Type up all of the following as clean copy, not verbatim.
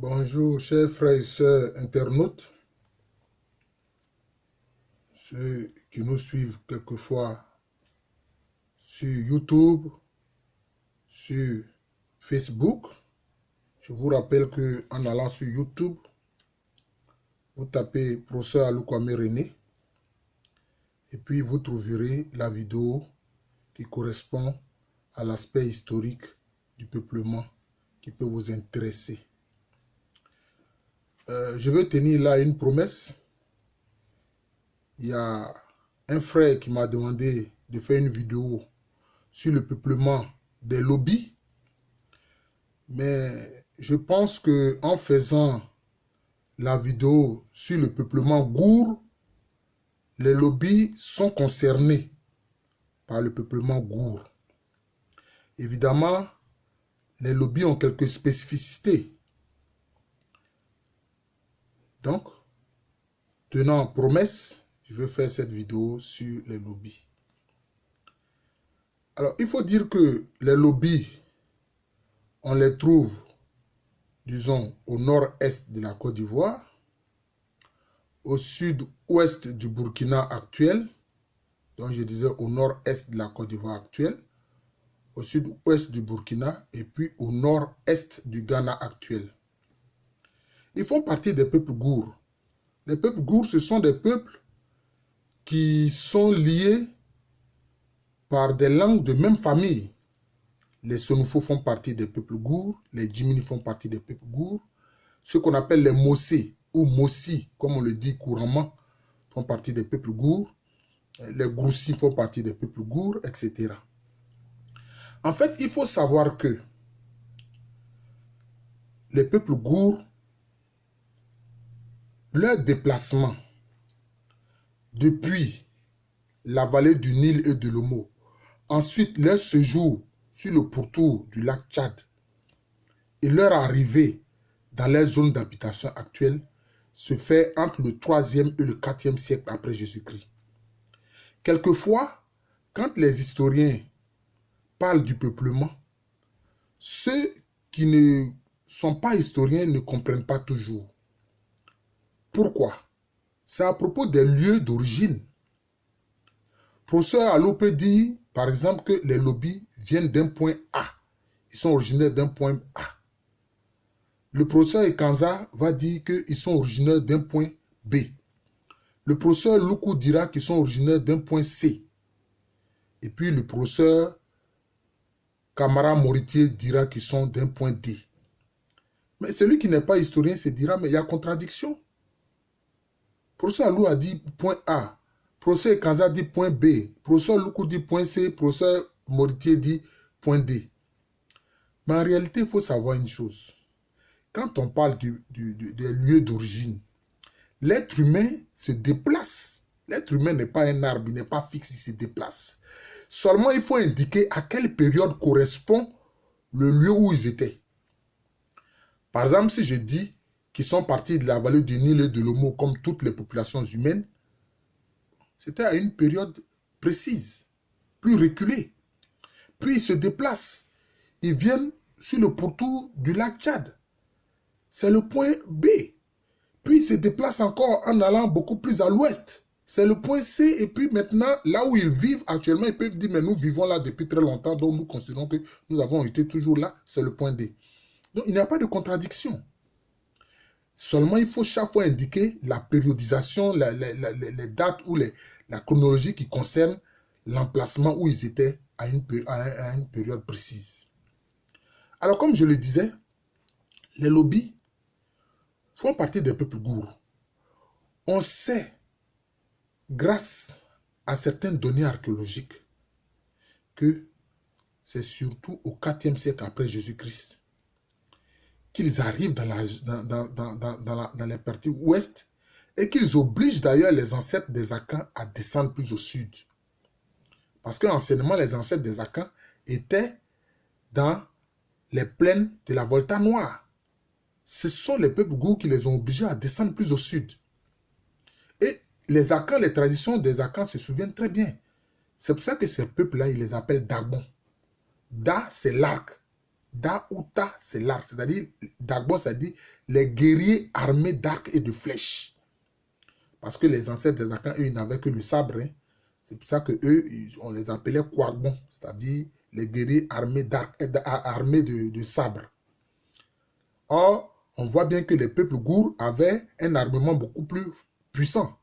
Bonjour, chers frères et sœurs internautes, ceux qui nous suivent quelquefois sur YouTube, sur Facebook. Je vous rappelle qu'en allant sur YouTube, vous tapez professeur Alukwame René et puis vous trouverez la vidéo qui correspond à l'aspect historique du peuplement qui peut vous intéresser. Je veux tenir là une promesse. Il y a un frère qui m'a demandé de faire une vidéo sur le peuplement des lobbies. Mais je pense qu'en faisant la vidéo sur le peuplement Gour, les lobbies sont concernés par le peuplement Gour. Évidemment, les lobbies ont quelques spécificités. Donc, tenant promesse, je vais faire cette vidéo sur les lobbies. Alors, il faut dire que les lobbies, on les trouve, disons, au nord-est de la Côte d'Ivoire, au sud-ouest du Burkina actuel, donc je disais au nord-est de la Côte d'Ivoire actuelle, au sud-ouest du Burkina et puis au nord-est du Ghana actuel. Ils font partie des peuples Gour. Les peuples Gour, ce sont des peuples qui sont liés par des langues de même famille. Les Sonufo font partie des peuples Gour, les Djimini font partie des peuples Gour, ceux qu'on appelle les Mossé ou Mossi, comme on le dit couramment, font partie des peuples Gour, les Groussi font partie des peuples Gour, etc. En fait, il faut savoir que les peuples Gour, leur déplacement depuis la vallée du Nil et de l'Omo, ensuite leur séjour sur le pourtour du lac Tchad et leur arrivée dans les zones d'habitation actuelles se fait entre le 3e et le 4e siècle après Jésus-Christ. Quelquefois, quand les historiens parlent du peuplement, ceux qui ne sont pas historiens ne comprennent pas toujours. Pourquoi? C'est à propos des lieux d'origine. Professeur Alopé dit, par exemple, que les lobbies viennent d'un point A. Ils sont originaires d'un point A. Le professeur Ekanza va dire qu'ils sont originaires d'un point B. Le professeur Loukou dira qu'ils sont originaires d'un point C. Et puis le professeur Camara Moritier dira qu'ils sont d'un point D. Mais celui qui n'est pas historien se dira, mais il y a contradiction. Professeur Alou a dit point A. Professeur Ekanza dit point B. Professeur Loukou dit point C. Professeur Moritier dit point D. Mais en réalité, il faut savoir une chose. Quand on parle des lieux d'origine, l'être humain se déplace. L'être humain n'est pas un arbre, il n'est pas fixe, il se déplace. Seulement, il faut indiquer à quelle période correspond le lieu où ils étaient. Par exemple, si je dis qu'ils sont partis de la vallée du Nil et de l'Omo comme toutes les populations humaines, c'était à une période précise, plus reculée. Puis ils se déplacent. Ils viennent sur le pourtour du lac Tchad. C'est le point B. Puis ils se déplacent encore en allant beaucoup plus à l'ouest. C'est le point C. Et puis maintenant, là où ils vivent actuellement, ils peuvent dire, mais nous vivons là depuis très longtemps, donc nous considérons que nous avons été toujours là. C'est le point D. Donc il n'y a pas de contradiction. Seulement, il faut chaque fois indiquer la périodisation, les dates ou la chronologie qui concerne l'emplacement où ils étaient à une période précise. Alors, comme je le disais, les lobbies font partie des peuples Gour. On sait, grâce à certaines données archéologiques, que c'est surtout au 4e siècle après Jésus-Christ qu'ils arrivent dans les parties ouest et qu'ils obligent d'ailleurs les ancêtres des Akans à descendre plus au sud. Parce qu'anciennement, les ancêtres des Akans étaient dans les plaines de la Volta Noire. Ce sont les peuples Gour qui les ont obligés à descendre plus au sud. Et les Akans, les traditions des Akans se souviennent très bien. C'est pour ça que ces peuples-là, ils les appellent Dagbon. Da, c'est l'arc. Da ou ta, c'est l'arc. C'est-à-dire, Dagbon, c'est-à-dire les guerriers armés d'arcs et de flèches. Parce que les ancêtres des Akans, eux, ils n'avaient que le sabre. Hein. C'est pour ça que eux, on les appelait Kwagbon, c'est-à-dire les guerriers armés d'arcs, armés de sabres. Or, on voit bien que les peuples gourds avaient un armement beaucoup plus puissant,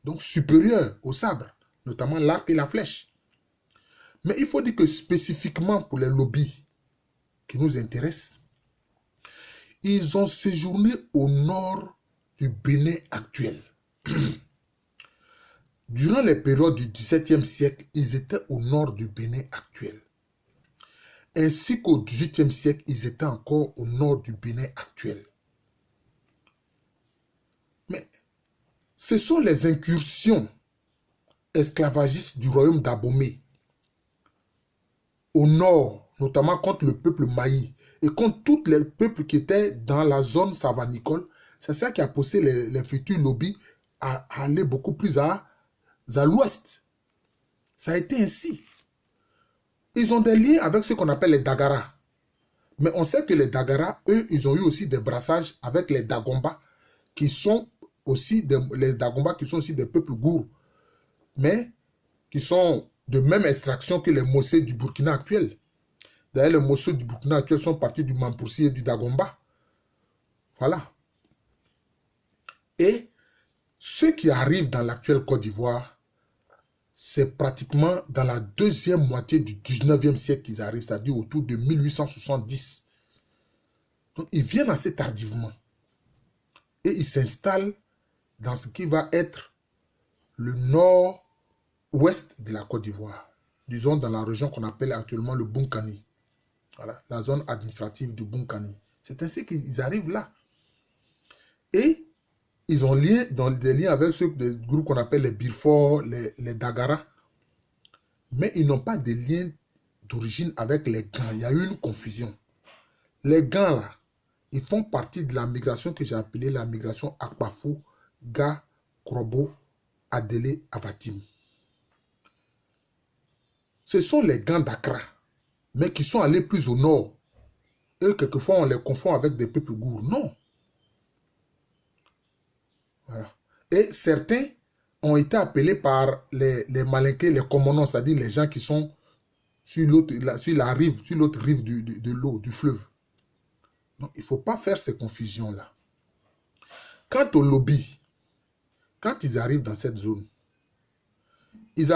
donc supérieur au sabre, notamment l'arc et la flèche. Mais il faut dire que spécifiquement pour les lobbies qui nous intéressent, ils ont séjourné au nord du Bénin actuel. Durant les périodes du XVIIe siècle, ils étaient au nord du Bénin actuel. Ainsi qu'au XVIIIe siècle, ils étaient encore au nord du Bénin actuel. Mais ce sont les incursions esclavagistes du royaume d'Abomey au nord, notamment contre le peuple Maï et contre tous les peuples qui étaient dans la zone savanicole. C'est ça qui a poussé les futurs lobbies à aller beaucoup plus à l'ouest. Ça a été ainsi. Ils ont des liens avec ce qu'on appelle les Dagara. Mais on sait que les Dagara, eux, ils ont eu aussi des brassages avec les Dagomba, qui sont aussi des peuples gourds, mais qui sont de même extraction que les Mossé du Burkina actuel. D'ailleurs, les Mossé du Burkina actuel sont partis du Mampoussi et du Dagomba. Voilà. Et ceux qui arrivent dans l'actuelle Côte d'Ivoire, c'est pratiquement dans la deuxième moitié du 19e siècle qu'ils arrivent, c'est-à-dire autour de 1870. Donc, ils viennent assez tardivement. Et ils s'installent dans ce qui va être le nord-ouest de la Côte d'Ivoire. Disons dans la région qu'on appelle actuellement le Bunkani. Voilà, la zone administrative du Bunkani. C'est ainsi qu'ils arrivent là. Et ils ont des liens avec ceux des groupes qu'on appelle les Birfort, les Dagara. Mais ils n'ont pas de liens d'origine avec les Gans. Il y a eu une confusion. Les Gans, là, ils font partie de la migration que j'ai appelée la migration Akpafou, Ga, Krobo, Adélé, Avatim. Ce sont les Gans d'Accra, mais qui sont allés plus au nord. Et quelquefois, on les confond avec des peuples gourds. Non. Voilà. Et certains ont été appelés par les Malinqués, les Comonons, c'est-à-dire les gens qui sont sur l'autre rive de l'eau, du fleuve. Donc, il ne faut pas faire ces confusions-là. Quant aux lobbies, quand ils arrivent dans cette zone, ils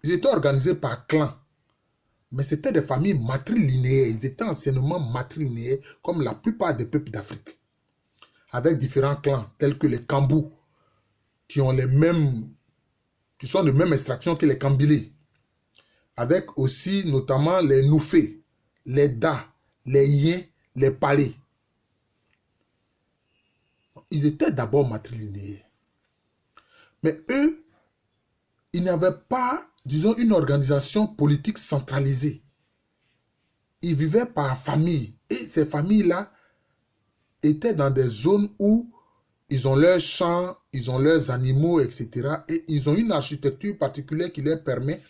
étaient organisés par clans, mais c'était des familles matrilinéaires. Ils étaient anciennement matrilinéaires, comme la plupart des peuples d'Afrique, avec différents clans, tels que les Kambous, qui sont de même extraction que les Kambilés, avec aussi notamment les Noufés, les Da, les Yen, les Palais. Ils étaient d'abord matrilinéaires. Mais eux, ils n'avaient pas, disons, une organisation politique centralisée. Ils vivaient par famille. Et ces familles-là étaient dans des zones où ils ont leurs champs, ils ont leurs animaux, etc. Et ils ont une architecture particulière qui leur permet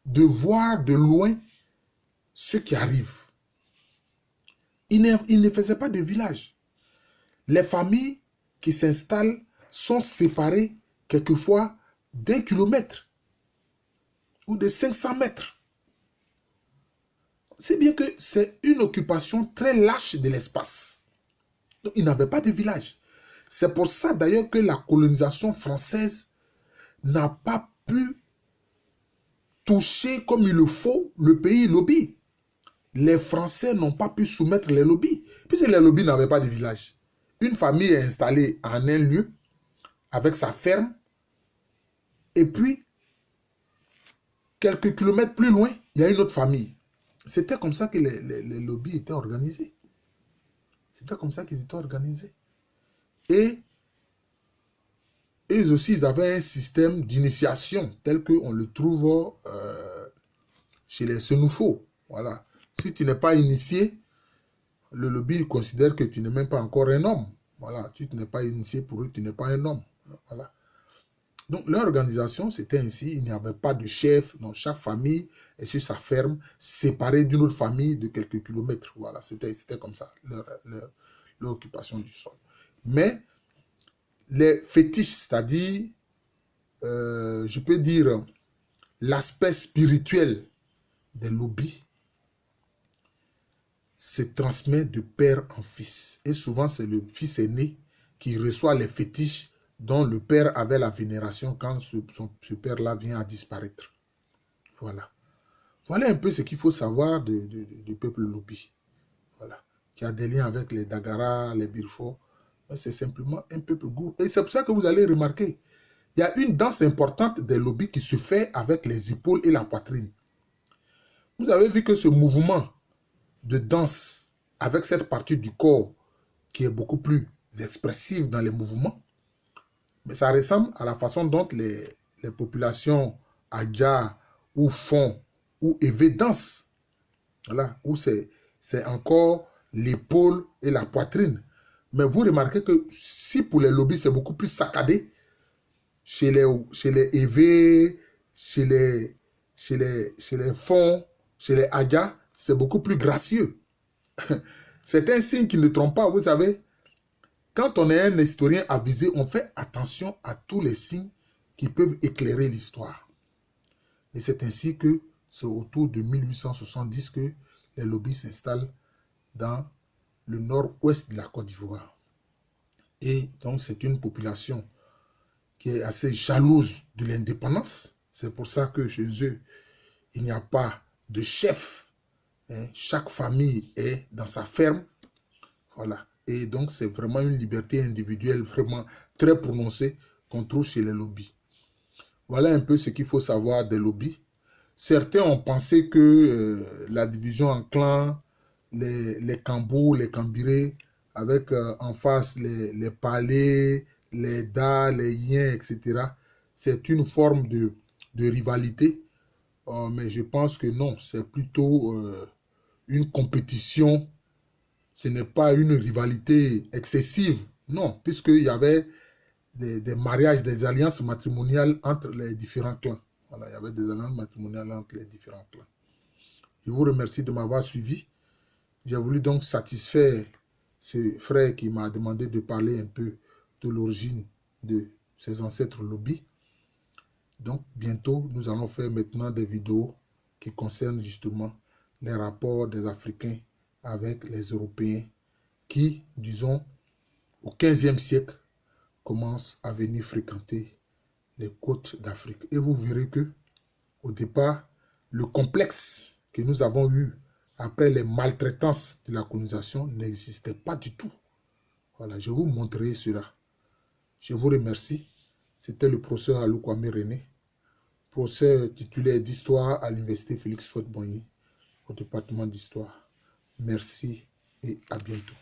de voir de loin ce qui arrive. Ils ne faisaient pas de village. Les familles qui s'installent sont séparées quelquefois d'1 kilomètre ou de 500 mètres. C'est bien que c'est une occupation très lâche de l'espace. Donc, ils n'avaient pas de village. C'est pour ça d'ailleurs que la colonisation française n'a pas pu toucher comme il le faut le pays lobby. Les Français n'ont pas pu soumettre les lobbies, puisque les lobbies n'avaient pas de village. Une famille est installée en un lieu, avec sa ferme, et puis, quelques kilomètres plus loin, il y a une autre famille. C'était comme ça que les lobbies étaient organisés. C'était comme ça qu'ils étaient organisés. Et eux aussi, ils avaient un système d'initiation tel qu'on le trouve chez les Senoufos. Voilà. Si tu n'es pas initié, le lobby considère que tu n'es même pas encore un homme. Voilà. Si tu n'es pas initié pour eux, tu n'es pas un homme. Voilà. Donc, leur organisation, c'était ainsi. Il n'y avait pas de chef. Donc, chaque famille est sur sa ferme, séparée d'une autre famille de quelques kilomètres. Voilà, c'était comme ça, leur occupation du sol. Mais les fétiches, c'est-à-dire, je peux dire, l'aspect spirituel des lobbies se transmet de père en fils. Et souvent, c'est le fils aîné qui reçoit les fétiches dont le père avait la vénération quand ce père-là vient à disparaître. Voilà. Voilà un peu ce qu'il faut savoir du peuple Lobi. Voilà. Qui a des liens avec les Dagara, les Birfo. C'est simplement un peuple gourd. Et c'est pour ça que vous allez remarquer, il y a une danse importante des Lobi qui se fait avec les épaules et la poitrine. Vous avez vu que ce mouvement de danse avec cette partie du corps qui est beaucoup plus expressive dans les mouvements, mais ça ressemble à la façon dont les populations Adja ou Fon ou Evé dansent. Voilà, où c'est encore l'épaule et la poitrine. Mais vous remarquez que si pour les lobbies, c'est beaucoup plus saccadé, chez les Evé, chez les Fon, chez les Adja, c'est beaucoup plus gracieux. C'est un signe qui ne trompe pas, vous savez. Quand on est un historien avisé, on fait attention à tous les signes qui peuvent éclairer l'histoire. Et c'est ainsi que c'est autour de 1870 que les lobbies s'installent dans le nord-ouest de la Côte d'Ivoire. Et donc c'est une population qui est assez jalouse de l'indépendance. C'est pour ça que chez eux, il n'y a pas de chef. Chaque famille est dans sa ferme. Voilà. Et donc, c'est vraiment une liberté individuelle vraiment très prononcée qu'on trouve chez les lobbies. Voilà un peu ce qu'il faut savoir des lobbies. Certains ont pensé que la division en clans, les Kambou, les Kambiré, avec en face les Palais, les Da, les Yin, etc., c'est une forme de rivalité. Mais je pense que non, c'est plutôt une compétition. Ce n'est pas une rivalité excessive, non, puisqu'il y avait des mariages, des alliances matrimoniales entre les différents clans. Voilà, il y avait des alliances matrimoniales entre les différents clans. Je vous remercie de m'avoir suivi. J'ai voulu donc satisfaire ce frère qui m'a demandé de parler un peu de l'origine de ses ancêtres lobbies. Donc, bientôt, nous allons faire maintenant des vidéos qui concernent justement les rapports des Africains avec les Européens qui, disons, au XVe siècle, commencent à venir fréquenter les côtes d'Afrique. Et vous verrez que, au départ, le complexe que nous avons eu après les maltraitances de la colonisation n'existait pas du tout. Voilà, je vous montrerai cela. Je vous remercie. C'était le professeur Alou Kwame René, professeur titulaire d'histoire à l'université Félix Houphouët-Boigny, au département d'histoire. Merci et à bientôt.